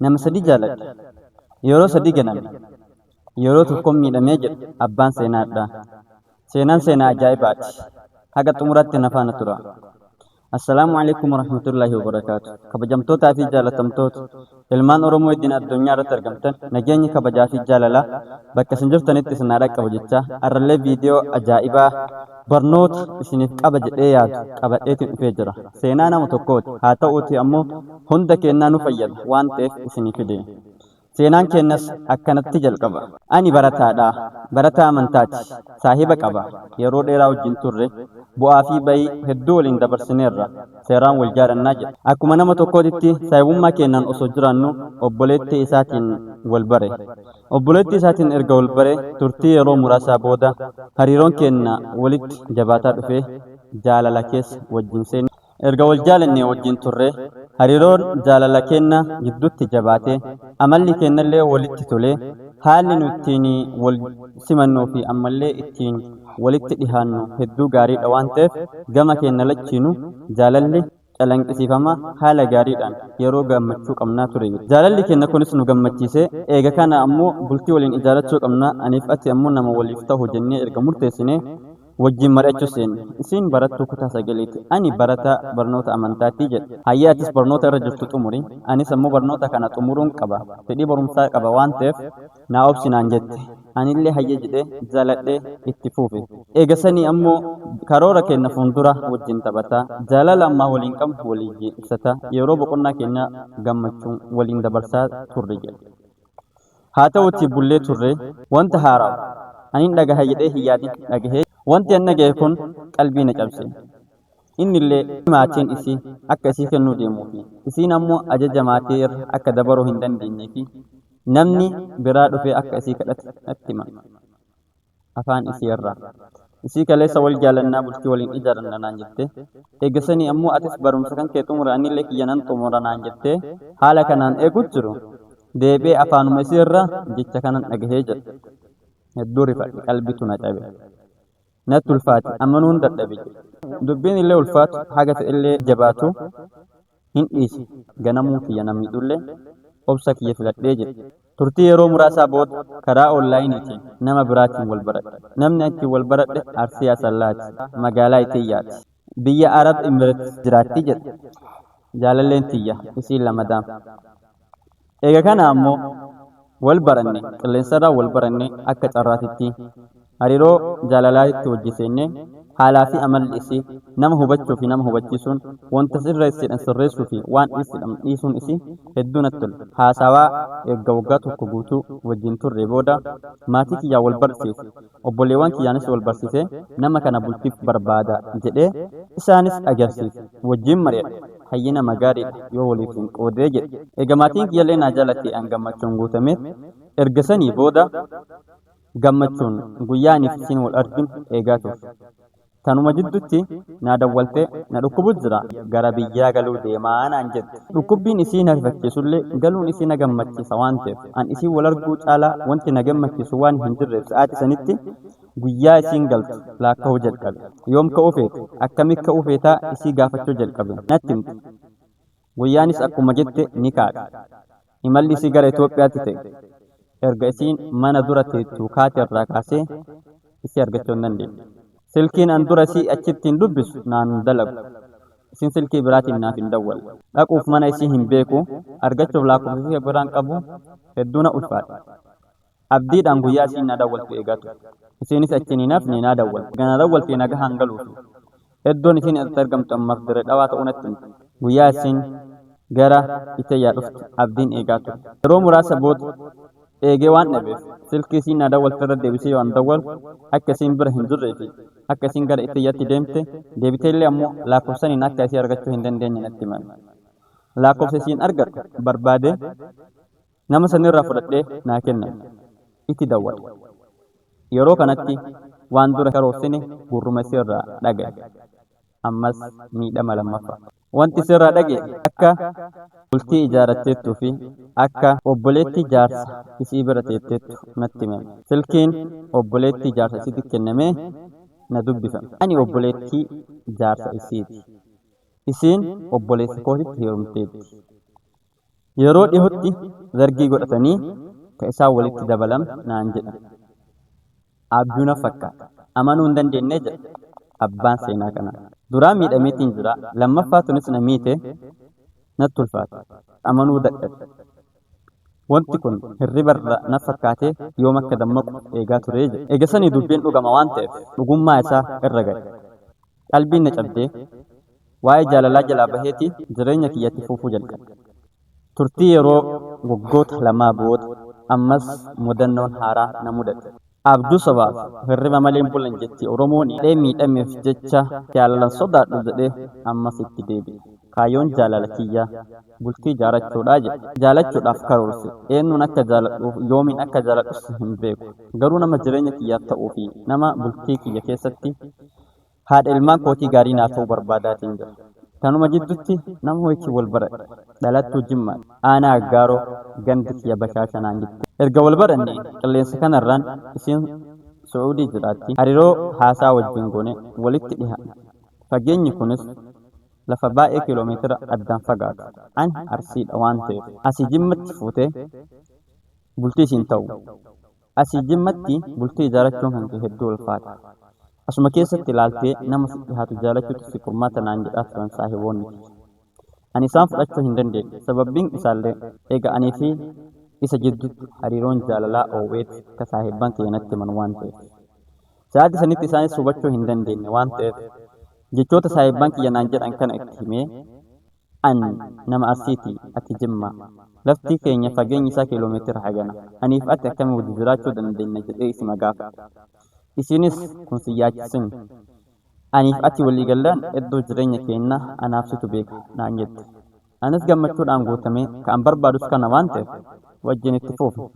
Nama sadii jaaladha. Yeroo sadii ganame. Yeroo tokko miidhamee jedhu abbaan seenaadha. Seenaan seenaa ajaa'ibaati. Haga xumuraatti nafaana tura. Assalaamu alaikum warahmatullahi wabarakatuh. Kabajamtootaa fi jaalatamtoota ilmaan Oromoo iddiin addunyaa irratti argamtan nageenyi kabajaa fi jaalalaa bakka isin jirtanitti isin haa dhaqqabu jechaa har'allee viidiyoo ajaa'ibaa barnoota isiniif qaba jedhee yaadu qabadheetiin dhufee jira. Seenaa nama tokkooti. Haa ta'uuti ammoo hunda kennaa nu fayyada waan ta'eef isinii fide. Seenaan kennas akkanatti jalqaba. Ani barataadha. Barataa amantaati. Saahiba qaba. Yeroo dheeraa wajjin turre bu'aa fi bayii hedduu waliin dabarsineerra. Seeraan wal jaadhannaa jedha. Akkuma nama tokkootitti saahibummaa keennan osoo jiraannu obboleettii isaatiin wal bare. Obboleettii isaatiin erga wal bare turtii yeroo muraasaa booda hariiroon keenna walitti jabaataa dhufee jaalala keessa wajjin seenne. Erga wal jaalannee wajjin turre hariiroon jaalala keenna gidduutti jabaatee amalli kennallee walitti tolee haalli nu ittiin wal simannuu fi ammallee ittiin walitti dhihaannu hedduu gaariidha waan ta'eef gama keenna lachiinu jaalalli calanqisiifama haala gaariidhaan yeroo gammachuu qabnaa ture. Jaalalli keenya kunis nu gammachiisee eega kana ammoo bultii waliin ijaarachuu qabna aniif ati ammoo nama waliif ta'u jennee erga murteessinee wajjin mari'achuu seenne. Isiin barattuu kutaa sagaleeti. Ani barataa barnoota amantaatti jedhe. Hayyee atis barnoota irra jirtu xumuri. Anis ammoo barnoota kana xumuruun qaba. Fedhii barumsaa qaba waan ta'eef naa obsinaan jette. Anillee hayyee jedhee jaaladhee itti fuufe. Eegasanii ammoo karoora keenya fuuldura wajjin taphataa. Jaalala ammaa waliin qabnu waliin ibsataa. Yeroo boqonnaa keenya gammachuun waliin dabarsaa turre jedhe. Haa ta'uutii bullee turre wanta haaraa. Anin dhagaha jedhee hin yaadin dhagahee. Wanti an dhagahe kun qalbii na cabse. Innillee maatiin isii akka isii kennuu deemuufi isiin ammoo ajaja maatii irra akka dabaruu hin dandeenyeefi namni biraa dhufee akka isii kadhate natti hima. Afaan isii irraa. Isii kaleessa wal jaalannaa bultii waliin ijaaranna naan jettee. Eegasanii ammoo atis barumsa kan kee xumura anillee kiyyanan xumura naan jettee haala kanaan eeguutu jiru. Deebi'ee afaanuma isii irraa jecha kanan dhagahee jedha. Hedduu rifadhe qalbitu na cabe. Natti ulfaate amanuun dadhabe. Dubbiin illee ulfaatu haga ta'ellee jabaatu hin dhiisi. Ganamuu kiyya namni dhullee obsa kiyya filadhee jedhe. Turtii yeroo muraasaa booda karaa onlaayiniitiin nama biraatiin wal baradhe. Namni achi wal baradhe Arsii Asallaati. Magaalaa Itiyyaati. Biyya Arab Imireet jiraatti jedhe. Jaalalleen tiyya isiin Lamadaan. Eega kana ammoo wal baranne qilleensarraa wal baranne akka carraatitti hariiroo jaalalaatti hojjeseenne haalaa fi amalli isii nama hubachuu fi nama hubachiisuun wanta sirreessidhan sirreessuu fi waan dhiisuun isii hedduu natti tole. Haasawaa eegga waggaa tokko guutuu wajjin turre booda maatii kiyyaa wal barsiise. Obboleewwan kiyyaanis wal barsiisee nama kana bultiif barbaada jedhee isaanis agarsiise. Wajjin mari'adhe. Hayyi nama gaariidha yoo waliif hin qoodee jedhe. Eega maatiin kiyyallee naa jaalatee an gammachuun guutameef ergasanii booda gammachuun guyyaaniif isiin wal argin eegaa turre. Tanuma jidduutti naa dawwaltee na dhukkubu jira gara biyyaa galuu deemaa naan jette. Dhukkubbiin isii na rifachiisullee galuun isii na gammachiisa waan ta'eef an isii wal arguu caalaa wanti na gammachiisu waan hin jirreef sa'aati sanitti guyyaa isiin galtu laakka'uu jalqabe. Yoom ka'uu feete akkami ka'uu feetaa isii gaafachuu jalqabe natti himte. Guyyaanis akkuma jette ni kaadhe. Imalli isii gara Itoophiyaatti ta'e. Erga isiin mana dura teettu kaate irraa kaasee isii argachuu hin dandeenye. Silkiin an dura isii achittiin dubbisu naan dalagu. Isiin silkii biraatiin naaf hin dawwalle. Dhaquuf mana isii hin beeku argachuuf lakkoofsa biraan qabu hedduu na ulfaate. Abdiidhaan guyyaa isiin na dawwaltu eegaa ture. Isiinis achiin hin hafne na dawwalte. Gana dawwaltee naga hangaluufi. Iddoon isiin itti argamtu ammaaf dire dhawaa ta'uu natti himte. Guyyaa isiin gara Itiyyaa dhuftu abdiin eegaa ture. Yeroo muraasa booda eegee waan dhabeef silkii isiin na dawwalte irra deebisee waan dawwalu akka isiin bira hin jirree fi akka isiin gara Itiyyaatti deemte deebiteellee ammoo lakkoofsaniin akka isii argachuu hin dandeenye natti himame. Lakkoofsa isiin argadhu barbaade nama sanirraa fudhadhee naa kennan itti dawwale. Yeroo kanatti waan dura karoorsine gurruma isirraa dhagaye. Ammas miidhama lammaffaa. Wanti isirraa dhagaye akka bultii ijaarratteettuu fi akka obboleettii jaarsa isii bira teetteettu natti himame. Silkiin obboleettii jaarsa isiitti kennamee na dubbifame. Ani obboleettii jaarsa isiiti. Isiin obboleessa kootitti heerumteetti. yeroo dhihootti zargii godhatanii ka isaan walitti dabalam naan jedha. Abjuu na fakkaata amanuu hin dandeenye jedha abbaan seenaa kanaa. Duraa miidhameetiin jira lammaffaatunis na miite natti ulfaata amanuu dadhabe. Wanti kun hirribarra na fakkaatee yoom akka dammaqu eegaa turee jedha. Eegasanii dubbiin dhugama waan ta'eef dhugummaa isaa irra ga'e. Qalbiin na cabdee waa'ee jaalalaa jalaa baheetii jireenya kiyyatti fuufuu jalqabe. Turtii yeroo waggoota lamaa booda ammas mudannoon haaraa na mudate. Abjuu sobaaf hirriba malee hin bulan jetti Oromoon hidhee miidhameef jecha jaalalan sodaadhu jedhee ammas itti deebi'e. Kaayyoon jaalala kiyyaa bultii jaarachuudhaa jedhe. Jaalachuudhaaf karoorse eenyuun akka jaaladhuuf yoomiin akka jaaladhus hin beeku. Garuu nama jireenya kiyyaaf ta'uu fi nama bultii kiyya keessatti haadha ilmaan kootii gaarii naa ta'uu barbaadaatiin jira. Kanuma jidduutti nama wajjin wal baradhe dhalattuu Jimmaa aanaa Aggaaroo gandi kiyya Bashaashanaan gitte. Erga wal baranne qilleensa kanarraan isiin Su'uudii jiraatti hariiroo haasaa wajjin goone walitti dhihaanne. Fageenyi kunis lafa baay'ee kiiloomeetira addaan fagaatu. Ani Arsiidha waan ta'eef asii Jimmatti fuutee bultii isiin ta'u. Asii Jimmatti bultii ijaarachuun kan kee hedduu ulfaata. Asuma keessatti ilaaltee nama si dhihaatu jaalachuutti si furmaata naan jedhaa turan saahiboonni. Ani isaan fudhachuu hin dandeenye. Sababbiin isaallee eega anii fi isa jidduutti hariiroon jaalalaa oowweetti ka saahibban keenyatti himan waan ta'eef. Sa'aatii sanitti isaanis hubachuu hin dandeenye waan ta'eef jechoota saahibban kiyya naan jedhan kana itti himee an nama Arsiitii ati Jimmaa laftii keenya fageenyi isaa kiiloomeetira hagana aniif ati akkami wajji jiraachuu dandeenya jedhee isima gaafata. Isinis kun si yaachisin aniif ati waliigallaan iddoo jireenya keenya anaaf situ beeka naan jette. Anis gammachuudhaan guutamee kan barbaadus kana waan ta'eef wajjin itti fuufne.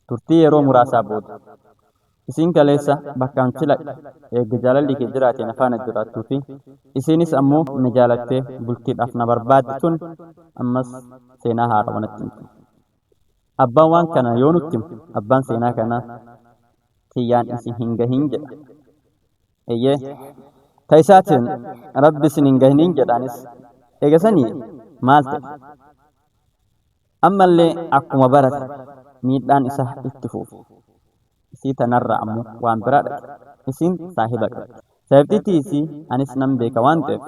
Turtii yeroo muraasaa booda isiin kaleessa bakkaan filadhe eegga jaalalli kee jiraate na faana jiraattuu fi isiinis ammoo na jaalattee bultiidhaaf na barbaadde tun ammas seenaa haaraa natti himte. Abbaan waan kana yoo nutti himu abbaan seenaa kanaa kiyyaan isin hin gahin jedha. Eeyyee taisaatiin rabbi isin hin gahiniin jedhaanis eegasanii maal ta'e? Ammallee akkuma barate miidhaan isaa itti fuufe. Isii tanarraa ammoo waan biraa dhaqe. Isiin saahiba qabdi. Saahibtittii isii anis nan beeka waan ta'eef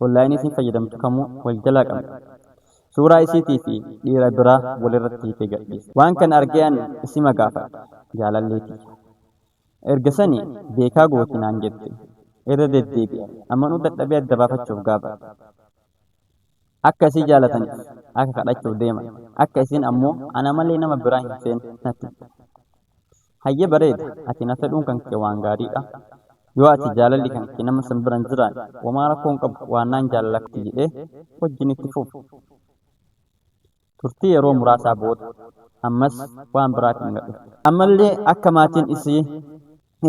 onlaayinii isiin fayyadamtu kamuu wal jalaa qabdi. Suuraa isiitii fi dhiira biraa walirratti hiitee gadhiise. Waan kana argeen isima gaafadhe jaalalleetii. Erga sanii beekaa gootii naan jette. Irra deddeebi'e amanuu dadhabee adda baafachuuf gaafadhe. Akka isii jaalataniif akka kadhachuuf deeman akka isiin ammoo ana malee nama biraa hin feene natti. Hayyee bareeda ati na fedhuun kan kee waan gaariidha. Yoo ati jaalalli kan kee nama san biran jiraan wamaa rakkoon qabu waan naan jaalalakti jedhee wajjin itti fuufe. Turtii yeroo muraasaa booda ammas waan biraatiin gadhu. Ammallee akka maatiin isii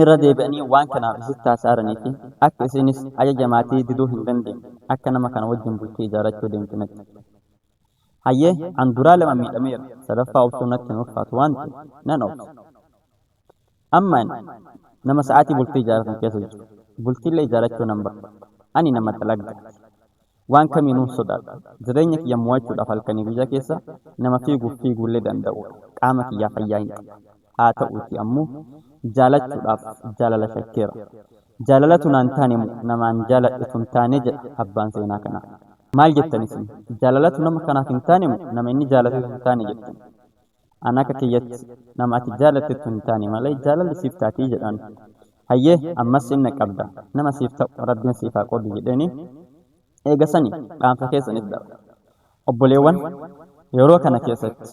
irra deebi'anii waan kanaaf isitti haasa'anii fi akka isiinis ajaja maatii diduu hin dandeenye akka nama kana wajjin bultii ijaarachuu deemtu natti. Hayyee an duraa lama miidhameera sadaffaa obsuu natti hin ulfaatu waan ta'eef nan obsa. Amma nama sa'aatii bultii ijaaratan keessa jiru. Bultiillee ijaarachuu nan barbaada. Ani nama dalagga. Waan kamiinuu sodaadha. Jireenya kiyya mo'achuudhaaf halkanii guyyaa keessa nama fiiguullee danda'udha. Qaama kiyyaa fayyaa hin qabu. Haa ta'uuti ammoo jaalachuudhaaf jaalala shakkeera. Jaalalatu naan taane namaan jaaladhetu hin taane jedha abbaan seenaa kanaa. Maal jettanis jaalalatu nama kanaaf hin taane nama inni jaalatetu hin taane jettan. An akka kiyyatti nama ati jaalattetu hin taane malee jaalalli siif taatii jedhan. Hayyee ammas inni qabda nama siif ta'u rabbiin siif haa qoodu jedheeni eegasanii dhaanfa keessanis dha. Obboleewwan yeroo kana keessatti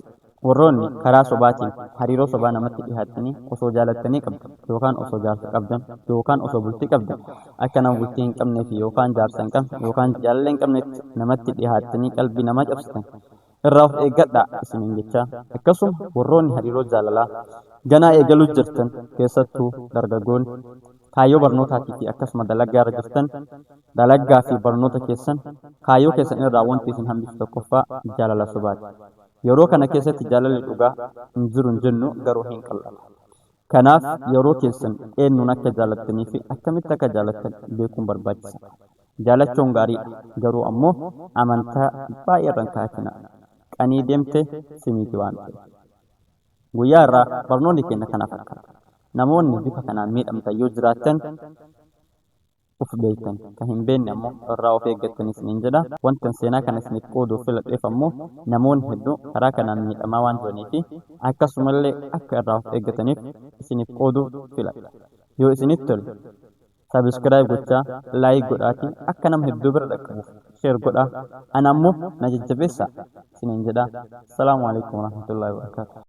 warroonni karaa sobaatiin hariiroo sobaa namatti dhihaatanii osoo jaalattanii qabdan yookaan osoo jaarsa qabdan yookaan osoo bultii qabdan akka nama bultii hin qabneef yookaan jaarsa hin qabne yookaan jaalala hin qabnetti namatti dhihaatanii qalbii namaa cabsitan irraa of eeggadhaa isiniin jechaa. Akkasuma warroonni hariiroo jaalalaa ganaa eegaluu jirtan keessattuu dargaggoonni kaayyoo barnootaatii fi akkasuma dalagaa irra jirtan dalagaa fi barnoota keessan kaayyoo keessan irraa wanti isin hambisu tokkoffaa jaalala sobaati. Yeroo kana keessatti jaalalli dhugaa hin jiru hin jennu garuu hin qal'atu. Kanaaf yeroo keessan eenyuun akka jaalattanii fi akkamitti akka jaalattan beekuun barbaachisaadha. Jaalachuun gaariidha garuu ammoo amantaa baay'ee irraan kaa'atina. qanii deemte simiti waan ta'e. Guyyaa irraa barnoonni keenya kana fakkaata. Namoonni bifa kanaan miidhamtan yoo jiraattan uf beektan kan hin beekne ammoo irraa of eeggattanis niin jedha. Wanti seenaa kana isiniif qooduuf filadheef ammoo namoonni hedduu karaa kanaan miidhamaa waan jiraniifi akkasumallee akka irraa of eeggataniif isiniif qooduuf filadha. Yoo isinitti tole sabiskiraayib gochaa laayik godhaatii akka nama hedduu bira dhaqqabuuf sheer godhaa. Ana ammoo na jajjabeessaa isiniin jedha. Salaamu alaikum warahmatullahi wabarakatuh.